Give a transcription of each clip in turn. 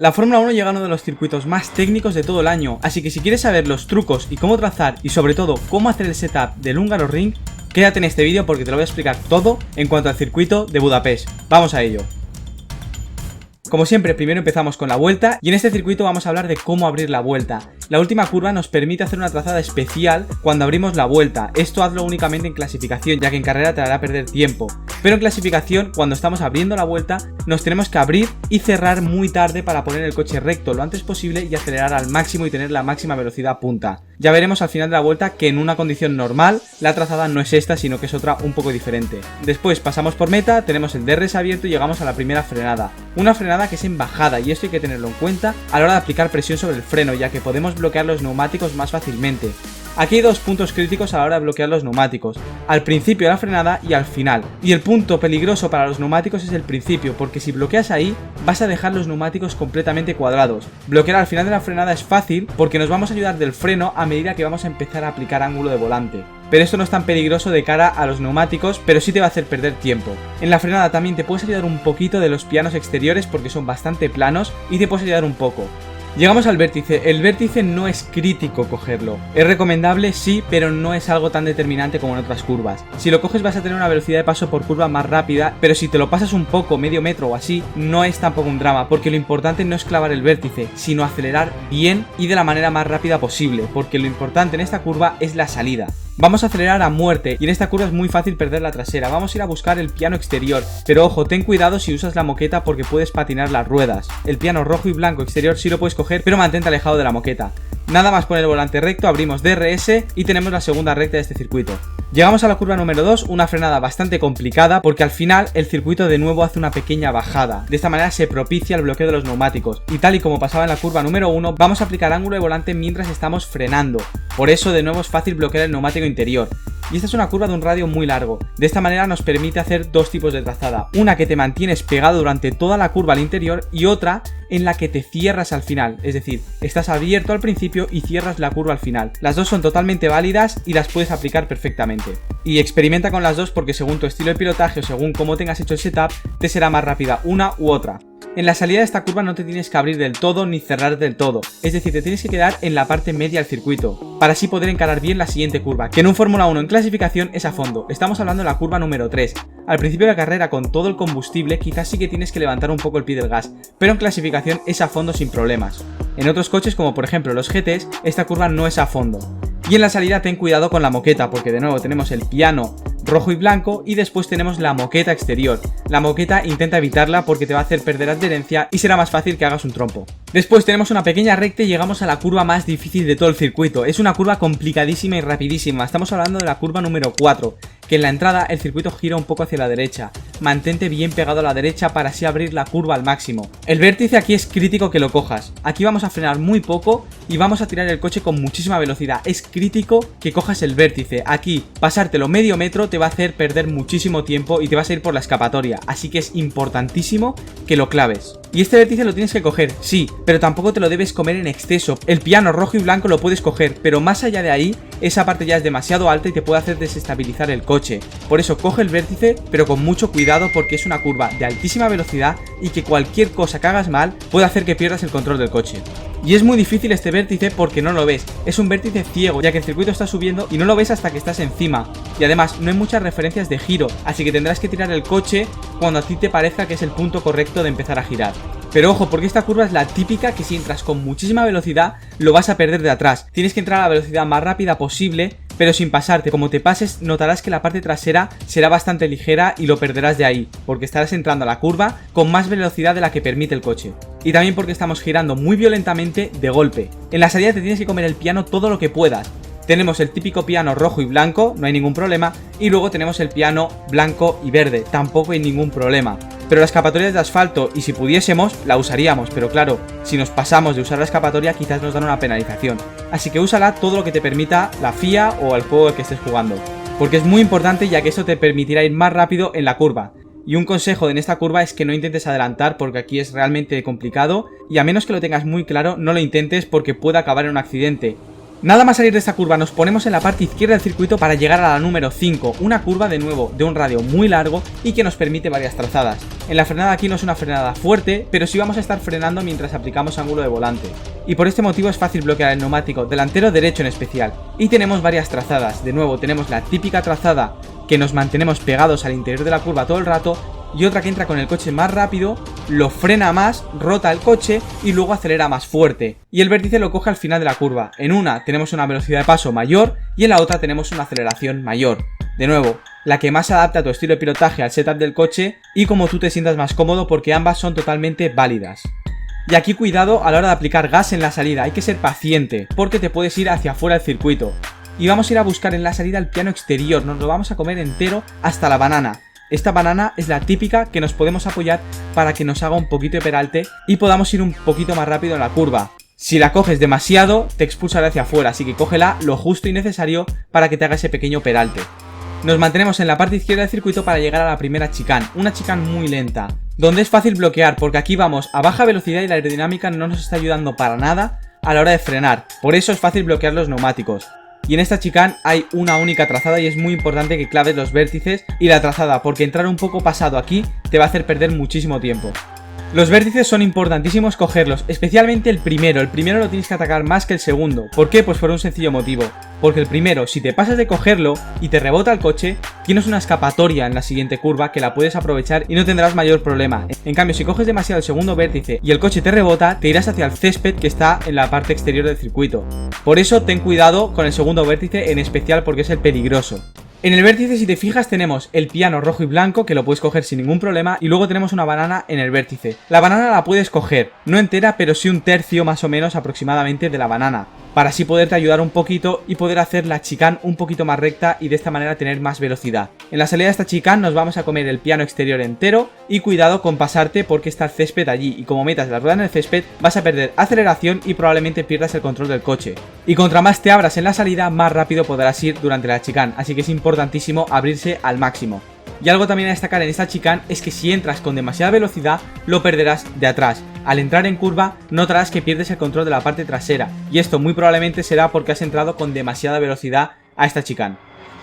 La Fórmula 1 llega a uno de los circuitos más técnicos de todo el año, así que si quieres saber los trucos y cómo trazar y sobre todo cómo hacer el setup del Hungaroring, quédate en este vídeo porque te lo voy a explicar todo en cuanto al circuito de Budapest. Vamos a ello. Como siempre, primero empezamos con la vuelta y en este circuito vamos a hablar de cómo abrir la vuelta. La última curva nos permite hacer una trazada especial cuando abrimos la vuelta. Esto hazlo únicamente en clasificación, ya que en carrera te hará perder tiempo. Pero en clasificación, cuando estamos abriendo la vuelta, nos tenemos que abrir y cerrar muy tarde para poner el coche recto lo antes posible y acelerar al máximo y tener la máxima velocidad punta. Ya veremos al final de la vuelta que en una condición normal la trazada no es esta, sino que es otra un poco diferente. Después pasamos por meta, tenemos el DRS abierto y llegamos a la primera frenada. Una frenada que es en bajada y esto hay que tenerlo en cuenta a la hora de aplicar presión sobre el freno, ya que podemos bloquear los neumáticos más fácilmente. Aquí hay dos puntos críticos a la hora de bloquear los neumáticos, al principio de la frenada y al final. Y el punto peligroso para los neumáticos es el principio, porque si bloqueas ahí, vas a dejar los neumáticos completamente cuadrados. Bloquear al final de la frenada es fácil porque nos vamos a ayudar del freno a medida que vamos a empezar a aplicar ángulo de volante. Pero esto no es tan peligroso de cara a los neumáticos, pero sí te va a hacer perder tiempo. En la frenada también te puedes ayudar un poquito de los pianos exteriores porque son bastante planos y te puedes ayudar un poco. Llegamos al vértice. El vértice no es crítico cogerlo. Es recomendable, sí, pero no es algo tan determinante como en otras curvas. Si lo coges vas a tener una velocidad de paso por curva más rápida, pero si te lo pasas un poco, medio metro o así, no es tampoco un drama, porque lo importante no es clavar el vértice, sino acelerar bien y de la manera más rápida posible, porque lo importante en esta curva es la salida. Vamos a acelerar a muerte y en esta curva es muy fácil perder la trasera. Vamos a ir a buscar el piano exterior, pero ojo, ten cuidado si usas la moqueta porque puedes patinar las ruedas. El piano rojo y blanco exterior sí lo puedes coger, pero mantente alejado de la moqueta. Nada más poner el volante recto, abrimos DRS y tenemos la segunda recta de este circuito. Llegamos a la curva número 2, una frenada bastante complicada porque al final el circuito de nuevo hace una pequeña bajada. De esta manera se propicia el bloqueo de los neumáticos y tal y como pasaba en la curva número 1 vamos a aplicar ángulo de volante mientras estamos frenando. Por eso de nuevo es fácil bloquear el neumático interior. Y esta es una curva de un radio muy largo. De esta manera nos permite hacer dos tipos de trazada. Una que te mantienes pegado durante toda la curva al interior y otra en la que te cierras al final. Es decir, estás abierto al principio y cierras la curva al final. Las dos son totalmente válidas y las puedes aplicar perfectamente. Y experimenta con las dos porque según tu estilo de pilotaje o según cómo tengas hecho el setup, te será más rápida una u otra. En la salida de esta curva no te tienes que abrir del todo ni cerrar del todo, es decir, te tienes que quedar en la parte media del circuito, para así poder encarar bien la siguiente curva, que en un Fórmula 1 en clasificación es a fondo. Estamos hablando de la curva número 3. Al principio de la carrera con todo el combustible quizás sí que tienes que levantar un poco el pie del gas, pero en clasificación es a fondo sin problemas. En otros coches como por ejemplo los GTs, esta curva no es a fondo. Y en la salida ten cuidado con la moqueta porque de nuevo tenemos el piano rojo y blanco y después tenemos la moqueta exterior. La moqueta intenta evitarla porque te va a hacer perder adherencia y será más fácil que hagas un trompo. Después tenemos una pequeña recta y llegamos a la curva más difícil de todo el circuito. Es una curva complicadísima y rapidísima. Estamos hablando de la curva número 4, que en la entrada el circuito gira un poco hacia la derecha. Mantente bien pegado a la derecha para así abrir la curva al máximo. El vértice aquí es crítico que lo cojas. Aquí vamos a frenar muy poco y vamos a tirar el coche con muchísima velocidad. Es crítico que cojas el vértice. Aquí pasártelo medio metro te va a hacer perder muchísimo tiempo y te vas a ir por la escapatoria. Así que es importantísimo que lo claves. Y este vértice lo tienes que coger, sí, pero tampoco te lo debes comer en exceso. El piano rojo y blanco lo puedes coger, pero más allá de ahí, esa parte ya es demasiado alta y te puede hacer desestabilizar el coche. Por eso coge el vértice, pero con mucho cuidado porque es una curva de altísima velocidad y que cualquier cosa que hagas mal puede hacer que pierdas el control del coche. Y es muy difícil este vértice porque no lo ves, es un vértice ciego ya que el circuito está subiendo y no lo ves hasta que estás encima. Y además no hay muchas referencias de giro, así que tendrás que tirar el coche cuando a ti te parezca que es el punto correcto de empezar a girar. Pero ojo, porque esta curva es la típica que si entras con muchísima velocidad lo vas a perder de atrás. Tienes que entrar a la velocidad más rápida posible, pero sin pasarte. Como te pases notarás que la parte trasera será bastante ligera y lo perderás de ahí, porque estarás entrando a la curva con más velocidad de la que permite el coche. Y también porque estamos girando muy violentamente de golpe. En la salida te tienes que comer el piano todo lo que puedas. Tenemos el típico piano rojo y blanco, no hay ningún problema, y luego tenemos el piano blanco y verde, tampoco hay ningún problema. Pero la escapatoria de asfalto, y si pudiésemos, la usaríamos, pero claro, si nos pasamos de usar la escapatoria quizás nos dan una penalización. Así que úsala todo lo que te permita la FIA o el juego que estés jugando, porque es muy importante ya que eso te permitirá ir más rápido en la curva. Y un consejo en esta curva es que no intentes adelantar porque aquí es realmente complicado y a menos que lo tengas muy claro no lo intentes porque puede acabar en un accidente. Nada más salir de esta curva nos ponemos en la parte izquierda del circuito para llegar a la número 5, una curva de nuevo de un radio muy largo y que nos permite varias trazadas. En la frenada aquí no es una frenada fuerte, pero sí vamos a estar frenando mientras aplicamos ángulo de volante. Y por este motivo es fácil bloquear el neumático delantero derecho en especial. Y tenemos varias trazadas, de nuevo tenemos la típica trazada que nos mantenemos pegados al interior de la curva todo el rato, y otra que entra con el coche más rápido, lo frena más, rota el coche y luego acelera más fuerte. Y el vértice lo coge al final de la curva. En una tenemos una velocidad de paso mayor y en la otra tenemos una aceleración mayor. De nuevo, la que más se adapta a tu estilo de pilotaje, al setup del coche y como tú te sientas más cómodo, porque ambas son totalmente válidas. Y aquí cuidado a la hora de aplicar gas en la salida, hay que ser paciente porque te puedes ir hacia afuera del circuito. Y vamos a ir a buscar en la salida el piano exterior, nos lo vamos a comer entero hasta la banana. Esta banana es la típica que nos podemos apoyar para que nos haga un poquito de peralte y podamos ir un poquito más rápido en la curva. Si la coges demasiado, te expulsará hacia afuera, así que cógela lo justo y necesario para que te haga ese pequeño peralte. Nos mantenemos en la parte izquierda del circuito para llegar a la primera chicane, una chicane muy lenta, donde es fácil bloquear porque aquí vamos a baja velocidad y la aerodinámica no nos está ayudando para nada a la hora de frenar, por eso es fácil bloquear los neumáticos. Y en esta chicane hay una única trazada y es muy importante que claves los vértices y la trazada, porque entrar un poco pasado aquí te va a hacer perder muchísimo tiempo. Los vértices son importantísimos cogerlos, especialmente el primero lo tienes que atacar más que el segundo. ¿Por qué? Pues por un sencillo motivo. Porque el primero, si te pasas de cogerlo y te rebota el coche, tienes una escapatoria en la siguiente curva que la puedes aprovechar y no tendrás mayor problema. En cambio, si coges demasiado el segundo vértice y el coche te rebota, te irás hacia el césped que está en la parte exterior del circuito. Por eso ten cuidado con el segundo vértice, en especial porque es el peligroso. En el vértice, si te fijas, tenemos el piano rojo y blanco, que lo puedes coger sin ningún problema, y luego tenemos una banana en el vértice. La banana la puedes coger, no entera, pero sí un tercio más o menos aproximadamente de la banana, para así poderte ayudar un poquito y poder hacer la chicane un poquito más recta y de esta manera tener más velocidad. En la salida de esta chicane nos vamos a comer el piano exterior entero y cuidado con pasarte porque está el césped allí y como metas la rueda en el césped vas a perder aceleración y probablemente pierdas el control del coche. Y contra más te abras en la salida, más rápido podrás ir durante la chicane, así que es importantísimo abrirse al máximo. Y algo también a destacar en esta chicane es que si entras con demasiada velocidad, lo perderás de atrás. Al entrar en curva, notarás que pierdes el control de la parte trasera, y esto muy probablemente será porque has entrado con demasiada velocidad a esta chicane.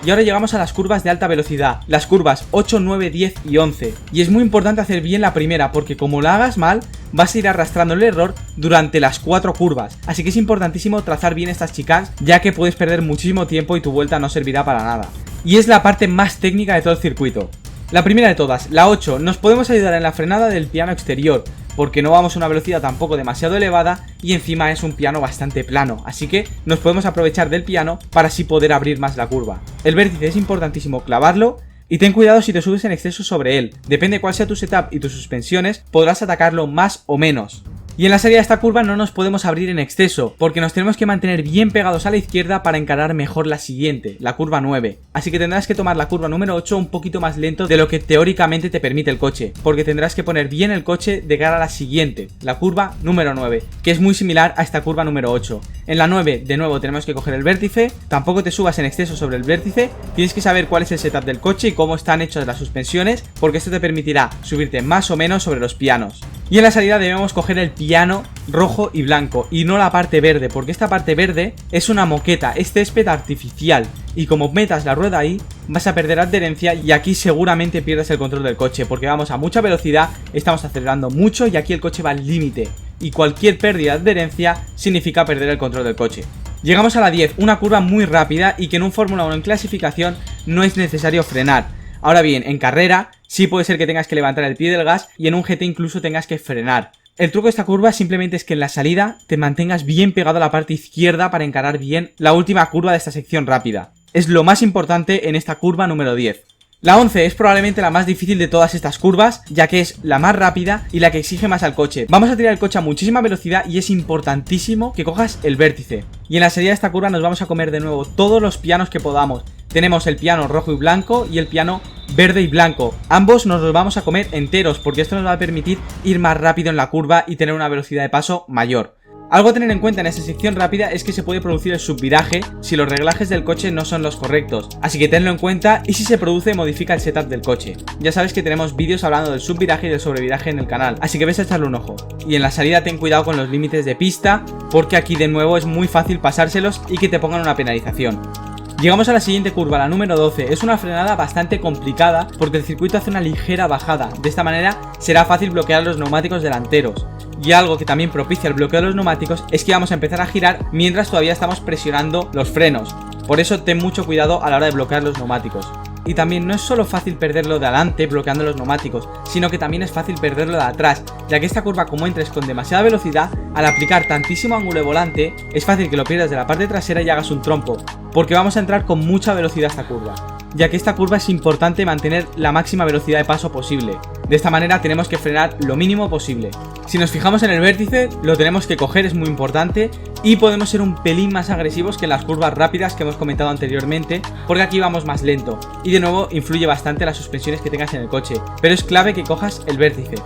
Y ahora llegamos a las curvas de alta velocidad, las curvas 8, 9, 10 y 11. Y es muy importante hacer bien la primera, porque como la hagas mal, vas a ir arrastrando el error durante las 4 curvas. Así que es importantísimo trazar bien estas chicanes, ya que puedes perder muchísimo tiempo y tu vuelta no servirá para nada. Y es la parte más técnica de todo el circuito. La primera de todas, la 8, nos podemos ayudar en la frenada del piano exterior, porque no vamos a una velocidad tampoco demasiado elevada y encima es un piano bastante plano, así que nos podemos aprovechar del piano para así poder abrir más la curva. El vértice es importantísimo clavarlo y ten cuidado si te subes en exceso sobre él, depende cuál sea tu setup y tus suspensiones, podrás atacarlo más o menos. Y en la salida de esta curva no nos podemos abrir en exceso, porque nos tenemos que mantener bien pegados a la izquierda para encarar mejor la siguiente, la curva 9. Así que tendrás que tomar la curva número 8 un poquito más lento de lo que teóricamente te permite el coche, porque tendrás que poner bien el coche de cara a la siguiente, la curva número 9, que es muy similar a esta curva número 8. En la 9, de nuevo, tenemos que coger el vértice, tampoco te subas en exceso sobre el vértice, tienes que saber cuál es el setup del coche y cómo están hechas las suspensiones, porque esto te permitirá subirte más o menos sobre los pianos. Y en la salida debemos coger el piano rojo y blanco y no la parte verde, porque esta parte verde es una moqueta, es césped artificial y como metas la rueda ahí vas a perder adherencia y aquí seguramente pierdes el control del coche porque vamos a mucha velocidad, estamos acelerando mucho y aquí el coche va al límite y cualquier pérdida de adherencia significa perder el control del coche. Llegamos a la 10, una curva muy rápida y que en un Fórmula 1 en clasificación no es necesario frenar. Ahora bien, en carrera sí puede ser que tengas que levantar el pie del gas y en un GT incluso tengas que frenar. El truco de esta curva simplemente es que en la salida te mantengas bien pegado a la parte izquierda para encarar bien la última curva de esta sección rápida. Es lo más importante en esta curva número 10. La 11 es probablemente la más difícil de todas estas curvas, ya que es la más rápida y la que exige más al coche. Vamos a tirar el coche a muchísima velocidad y es importantísimo que cojas el vértice. Y en la salida de esta curva nos vamos a comer de nuevo todos los pianos que podamos. Tenemos el piano rojo y blanco y el piano verde y blanco. Ambos nos los vamos a comer enteros porque esto nos va a permitir ir más rápido en la curva y tener una velocidad de paso mayor. Algo a tener en cuenta en esta sección rápida es que se puede producir el subviraje si los reglajes del coche no son los correctos, así que tenlo en cuenta y si se produce modifica el setup del coche. Ya sabes que tenemos vídeos hablando del subviraje y del sobreviraje en el canal, así que ves a echarle un ojo. Y en la salida ten cuidado con los límites de pista, porque aquí de nuevo es muy fácil pasárselos y que te pongan una penalización. Llegamos a la siguiente curva, la número 12, es una frenada bastante complicada porque el circuito hace una ligera bajada, de esta manera será fácil bloquear los neumáticos delanteros. Y algo que también propicia el bloqueo de los neumáticos es que vamos a empezar a girar mientras todavía estamos presionando los frenos, por eso ten mucho cuidado a la hora de bloquear los neumáticos. Y también no es solo fácil perderlo de adelante bloqueando los neumáticos, sino que también es fácil perderlo de atrás, ya que esta curva como entres con demasiada velocidad, al aplicar tantísimo ángulo de volante, es fácil que lo pierdas de la parte trasera y hagas un trompo, porque vamos a entrar con mucha velocidad a esta curva, ya que esta curva es importante mantener la máxima velocidad de paso posible. De esta manera tenemos que frenar lo mínimo posible. Si nos fijamos en el vértice, lo tenemos que coger, es muy importante, y podemos ser un pelín más agresivos que en las curvas rápidas que hemos comentado anteriormente, porque aquí vamos más lento, y de nuevo influye bastante las suspensiones que tengas en el coche, pero es clave que cojas el vértice.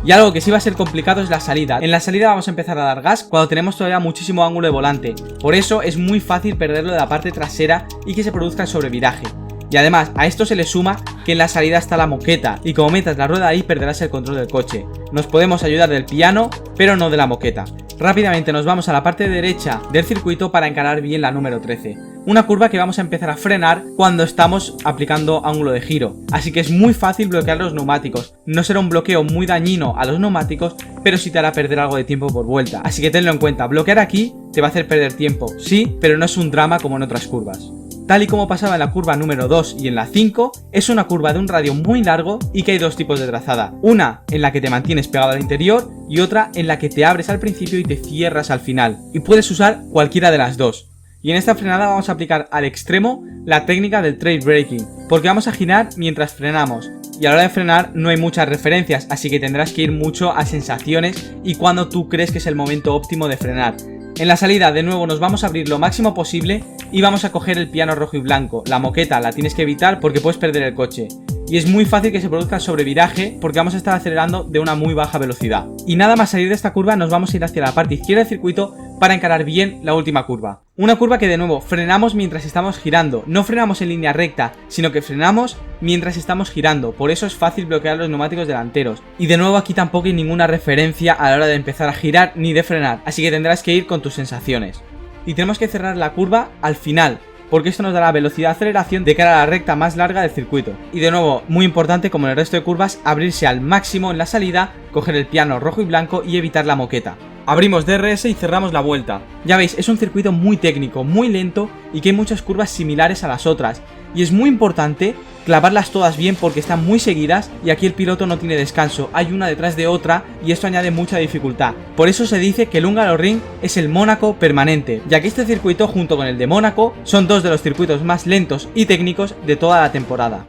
Y algo que sí va a ser complicado es la salida. En la salida vamos a empezar a dar gas cuando tenemos todavía muchísimo ángulo de volante, por eso es muy fácil perderlo de la parte trasera y que se produzca el sobreviraje. Y además a esto se le suma que en la salida está la moqueta y como metas la rueda ahí perderás el control del coche. Nos podemos ayudar del piano pero no de la moqueta. Rápidamente nos vamos a la parte derecha del circuito para encarar bien la número 13. Una curva que vamos a empezar a frenar cuando estamos aplicando ángulo de giro. Así que es muy fácil bloquear los neumáticos. No será un bloqueo muy dañino a los neumáticos, pero sí te hará perder algo de tiempo por vuelta. Así que tenlo en cuenta, bloquear aquí te va a hacer perder tiempo, sí, pero no es un drama como en otras curvas. Tal y como pasaba en la curva número 2 y en la 5, es una curva de un radio muy largo y que hay dos tipos de trazada. Una en la que te mantienes pegado al interior y otra en la que te abres al principio y te cierras al final. Y puedes usar cualquiera de las dos. Y en esta frenada vamos a aplicar al extremo la técnica del trail braking, porque vamos a girar mientras frenamos. Y a la hora de frenar no hay muchas referencias, así que tendrás que ir mucho a sensaciones y cuando tú crees que es el momento óptimo de frenar. En la salida de nuevo nos vamos a abrir lo máximo posible y vamos a coger el piano rojo y blanco. La moqueta la tienes que evitar porque puedes perder el coche. Y es muy fácil que se produzca el sobreviraje porque vamos a estar acelerando de una muy baja velocidad. Y nada más salir de esta curva nos vamos a ir hacia la parte izquierda del circuito para encarar bien la última curva. Una curva que de nuevo frenamos mientras estamos girando. No frenamos en línea recta, sino que frenamos mientras estamos girando. Por eso es fácil bloquear los neumáticos delanteros. Y de nuevo aquí tampoco hay ninguna referencia a la hora de empezar a girar ni de frenar. Así que tendrás que ir con tus sensaciones. Y tenemos que cerrar la curva al final, porque esto nos dará velocidad de aceleración de cara a la recta más larga del circuito. Y de nuevo, muy importante como en el resto de curvas, abrirse al máximo en la salida, coger el piano rojo y blanco y evitar la moqueta. Abrimos DRS y cerramos la vuelta. Ya veis, es un circuito muy técnico, muy lento y que hay muchas curvas similares a las otras. Y es muy importante clavarlas todas bien porque están muy seguidas y aquí el piloto no tiene descanso, hay una detrás de otra y esto añade mucha dificultad. Por eso se dice que el Hungaroring es el Mónaco permanente, ya que este circuito junto con el de Mónaco son dos de los circuitos más lentos y técnicos de toda la temporada.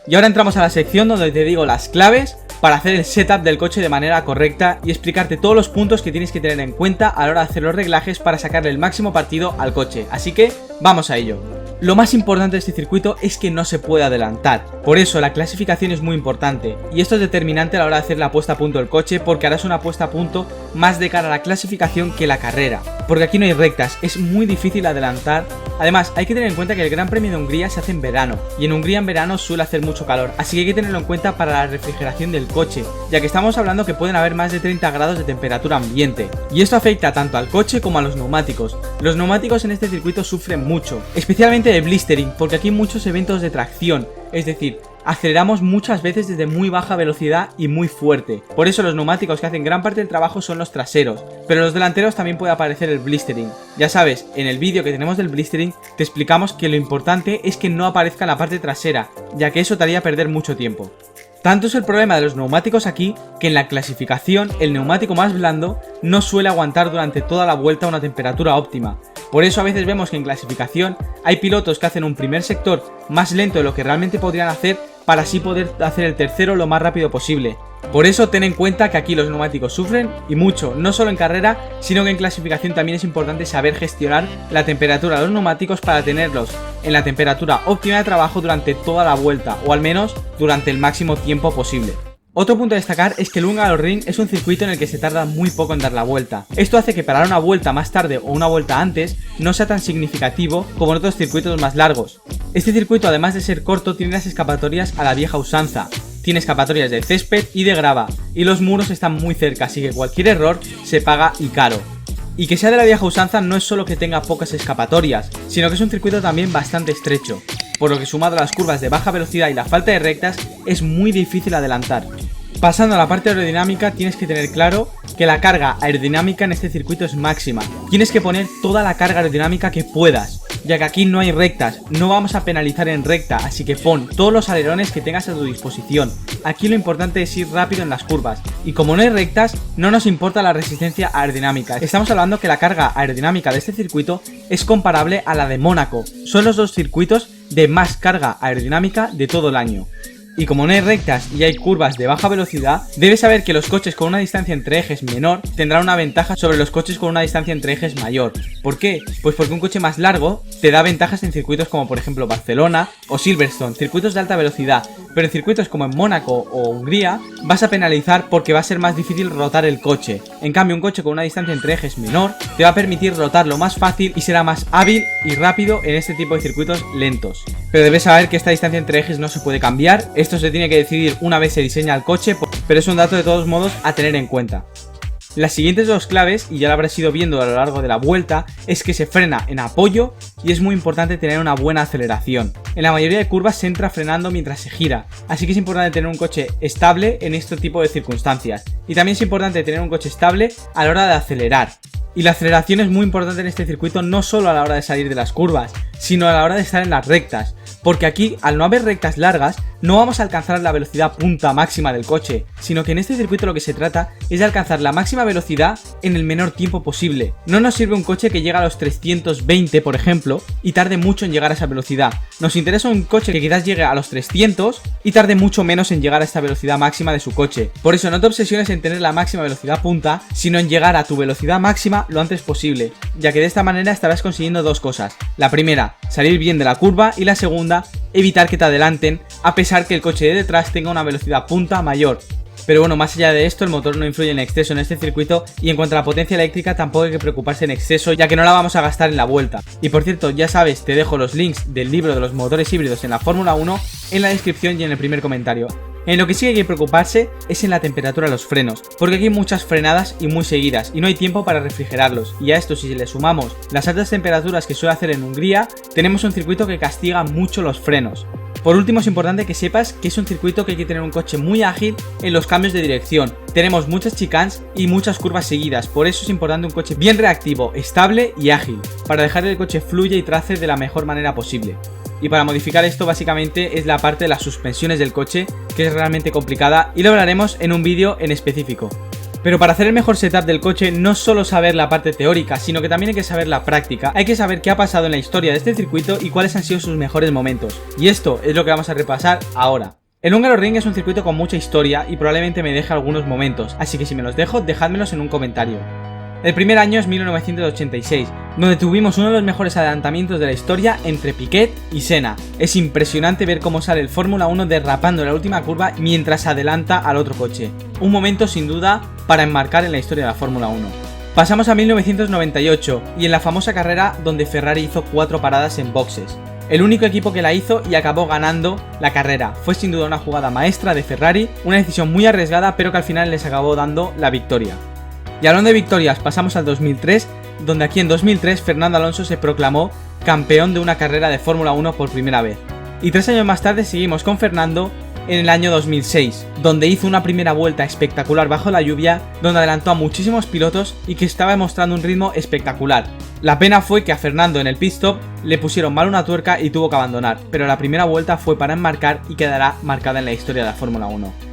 Y ahora entramos a la sección donde te digo las claves para hacer el setup del coche de manera correcta y explicarte todos los puntos que tienes que tener en cuenta a la hora de hacer los reglajes para sacarle el máximo partido al coche. Así que vamos a ello. Lo más importante de este circuito es que no se puede adelantar, por eso la clasificación es muy importante y esto es determinante a la hora de hacer la puesta a punto del coche porque harás una puesta a punto más de cara a la clasificación que la carrera, porque aquí no hay rectas, es muy difícil adelantar. Además hay que tener en cuenta que el Gran Premio de Hungría se hace en verano y en Hungría en verano suele hacer mucho calor, así que hay que tenerlo en cuenta para la refrigeración del coche, ya que estamos hablando que pueden haber más de 30 grados de temperatura ambiente y esto afecta tanto al coche como a los neumáticos. Los neumáticos en este circuito sufren mucho, especialmente de blistering, porque aquí hay muchos eventos de tracción, es decir, aceleramos muchas veces desde muy baja velocidad y muy fuerte. Por eso los neumáticos que hacen gran parte del trabajo son los traseros, pero en los delanteros también puede aparecer el blistering. Ya sabes, en el vídeo que tenemos del blistering te explicamos que lo importante es que no aparezca en la parte trasera, ya que eso te haría perder mucho tiempo. Tanto es el problema de los neumáticos aquí que en la clasificación el neumático más blando no suele aguantar durante toda la vuelta a una temperatura óptima. Por eso a veces vemos que en clasificación hay pilotos que hacen un primer sector más lento de lo que realmente podrían hacer para así poder hacer el tercero lo más rápido posible. Por eso ten en cuenta que aquí los neumáticos sufren y mucho, no solo en carrera, sino que en clasificación también es importante saber gestionar la temperatura de los neumáticos para tenerlos en la temperatura óptima de trabajo durante toda la vuelta, o al menos durante el máximo tiempo posible. Otro punto a destacar es que el Hungaroring es un circuito en el que se tarda muy poco en dar la vuelta. Esto hace que parar una vuelta más tarde o una vuelta antes no sea tan significativo como en otros circuitos más largos. Este circuito, además de ser corto, tiene las escapatorias a la vieja usanza. Tiene escapatorias de césped y de grava, y los muros están muy cerca, así que cualquier error se paga y caro. Y que sea de la vieja usanza no es solo que tenga pocas escapatorias, sino que es un circuito también bastante estrecho, por lo que sumado a las curvas de baja velocidad y la falta de rectas es muy difícil adelantar. Pasando a la parte aerodinámica, tienes que tener claro que la carga aerodinámica en este circuito es máxima. Tienes que poner toda la carga aerodinámica que puedas, ya que aquí no hay rectas, no vamos a penalizar en recta, así que pon todos los alerones que tengas a tu disposición. Aquí lo importante es ir rápido en las curvas, y como no hay rectas, no nos importa la resistencia aerodinámica. Estamos hablando que la carga aerodinámica de este circuito es comparable a la de Mónaco. Son los dos circuitos de más carga aerodinámica de todo el año. Y como no hay rectas y hay curvas de baja velocidad, debes saber que los coches con una distancia entre ejes menor tendrán una ventaja sobre los coches con una distancia entre ejes mayor. ¿Por qué? Pues porque un coche más largo te da ventajas en circuitos como por ejemplo Barcelona o Silverstone, circuitos de alta velocidad, pero en circuitos como en Mónaco o Hungría vas a penalizar porque va a ser más difícil rotar el coche. En cambio, un coche con una distancia entre ejes menor te va a permitir rotarlo más fácil y será más hábil y rápido en este tipo de circuitos lentos. Pero debes saber que esta distancia entre ejes no se puede cambiar. Esto se tiene que decidir una vez se diseña el coche, pero es un dato de todos modos a tener en cuenta. Las siguientes dos claves, y ya lo habrás ido viendo a lo largo de la vuelta, es que se frena en apoyo y es muy importante tener una buena aceleración. En la mayoría de curvas se entra frenando mientras se gira, así que es importante tener un coche estable en este tipo de circunstancias. Y también es importante tener un coche estable a la hora de acelerar. Y la aceleración es muy importante en este circuito, no solo a la hora de salir de las curvas, sino a la hora de estar en las rectas. Porque aquí, al no haber rectas largas, no vamos a alcanzar la velocidad punta máxima del coche, sino que en este circuito lo que se trata es de alcanzar la máxima velocidad en el menor tiempo posible. No nos sirve un coche que llega a los 320, por ejemplo, y tarde mucho en llegar a esa velocidad. Nos interesa un coche que quizás llegue a los 300 y tarde mucho menos en llegar a esta velocidad máxima de su coche. Por eso no te obsesiones en tener la máxima velocidad punta, sino en llegar a tu velocidad máxima lo antes posible, ya que de esta manera estarás consiguiendo dos cosas. La primera, salir bien de la curva, y la segunda, evitar que te adelanten a pesar que el coche de detrás tenga una velocidad punta mayor. Pero bueno, más allá de esto, el motor no influye en exceso en este circuito, y en cuanto a la potencia eléctrica tampoco hay que preocuparse en exceso, ya que no la vamos a gastar en la vuelta. Y por cierto, ya sabes, te dejo los links del libro de los motores híbridos en la Fórmula 1 en la descripción y en el primer comentario. En lo que sí hay que preocuparse es en la temperatura de los frenos, porque aquí hay muchas frenadas y muy seguidas y no hay tiempo para refrigerarlos, y a esto si le sumamos las altas temperaturas que suele hacer en Hungría, tenemos un circuito que castiga mucho los frenos. Por último, es importante que sepas que es un circuito que hay que tener un coche muy ágil en los cambios de dirección. Tenemos muchas chicanes y muchas curvas seguidas, por eso es importante un coche bien reactivo, estable y ágil, para dejar que el coche fluya y trace de la mejor manera posible. Y para modificar esto básicamente es la parte de las suspensiones del coche, que es realmente complicada y lo hablaremos en un vídeo en específico. Pero para hacer el mejor setup del coche no solo saber la parte teórica, sino que también hay que saber la práctica, hay que saber qué ha pasado en la historia de este circuito y cuáles han sido sus mejores momentos. Y esto es lo que vamos a repasar ahora. El Hungaroring es un circuito con mucha historia y probablemente me deje algunos momentos, así que si me los dejo, dejádmelos en un comentario. El primer año es 1986, donde tuvimos uno de los mejores adelantamientos de la historia entre Piquet y Senna. Es impresionante ver cómo sale el Fórmula 1 derrapando en la última curva mientras adelanta al otro coche. Un momento sin duda para enmarcar en la historia de la Fórmula 1. Pasamos a 1998 y en la famosa carrera donde Ferrari hizo 4 paradas en boxes. El único equipo que la hizo y acabó ganando la carrera. Fue sin duda una jugada maestra de Ferrari, una decisión muy arriesgada pero que al final les acabó dando la victoria. Y hablando de victorias, pasamos al 2003, donde aquí en 2003 Fernando Alonso se proclamó campeón de una carrera de Fórmula 1 por primera vez. Y 3 años más tarde seguimos con Fernando en el año 2006, donde hizo una primera vuelta espectacular bajo la lluvia, donde adelantó a muchísimos pilotos y que estaba mostrando un ritmo espectacular. La pena fue que a Fernando en el pit stop le pusieron mal una tuerca y tuvo que abandonar, pero la primera vuelta fue para enmarcar y quedará marcada en la historia de la Fórmula 1.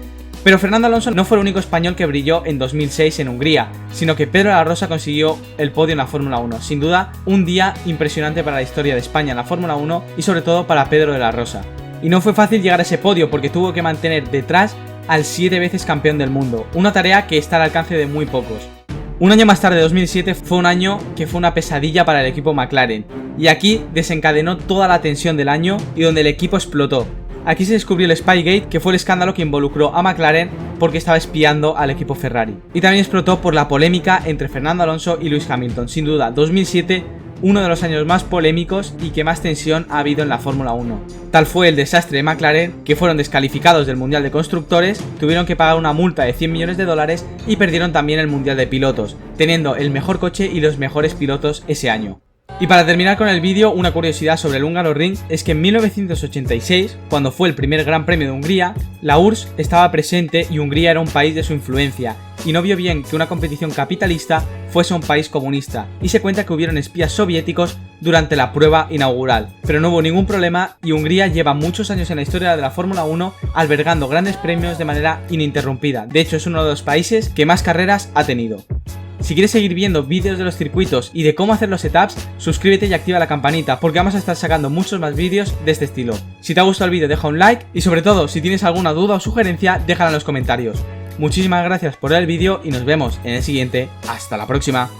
Pero Fernando Alonso no fue el único español que brilló en 2006 en Hungría, sino que Pedro de la Rosa consiguió el podio en la Fórmula 1. Sin duda, un día impresionante para la historia de España en la Fórmula 1 y sobre todo para Pedro de la Rosa. Y no fue fácil llegar a ese podio porque tuvo que mantener detrás al 7 veces campeón del mundo, una tarea que está al alcance de muy pocos. Un año más tarde, 2007, fue un año que fue una pesadilla para el equipo McLaren, y aquí desencadenó toda la tensión del año y donde el equipo explotó. Aquí se descubrió el Spygate, que fue el escándalo que involucró a McLaren porque estaba espiando al equipo Ferrari. Y también explotó por la polémica entre Fernando Alonso y Lewis Hamilton. Sin duda, 2007, uno de los años más polémicos y que más tensión ha habido en la Fórmula 1. Tal fue el desastre de McLaren, que fueron descalificados del Mundial de Constructores, tuvieron que pagar una multa de 100 millones de dólares y perdieron también el Mundial de Pilotos, teniendo el mejor coche y los mejores pilotos ese año. Y para terminar con el vídeo, una curiosidad sobre el Hungaroring es que en 1986, cuando fue el primer Gran Premio de Hungría, la URSS estaba presente y Hungría era un país de su influencia, y no vio bien que una competición capitalista fuese un país comunista, y se cuenta que hubieron espías soviéticos durante la prueba inaugural, pero no hubo ningún problema y Hungría lleva muchos años en la historia de la Fórmula 1 albergando grandes premios de manera ininterrumpida. De hecho, es uno de los países que más carreras ha tenido. Si quieres seguir viendo vídeos de los circuitos y de cómo hacer los setups, suscríbete y activa la campanita porque vamos a estar sacando muchos más vídeos de este estilo. Si te ha gustado el vídeo, deja un like y sobre todo, si tienes alguna duda o sugerencia, déjala en los comentarios. Muchísimas gracias por ver el vídeo y nos vemos en el siguiente. Hasta la próxima.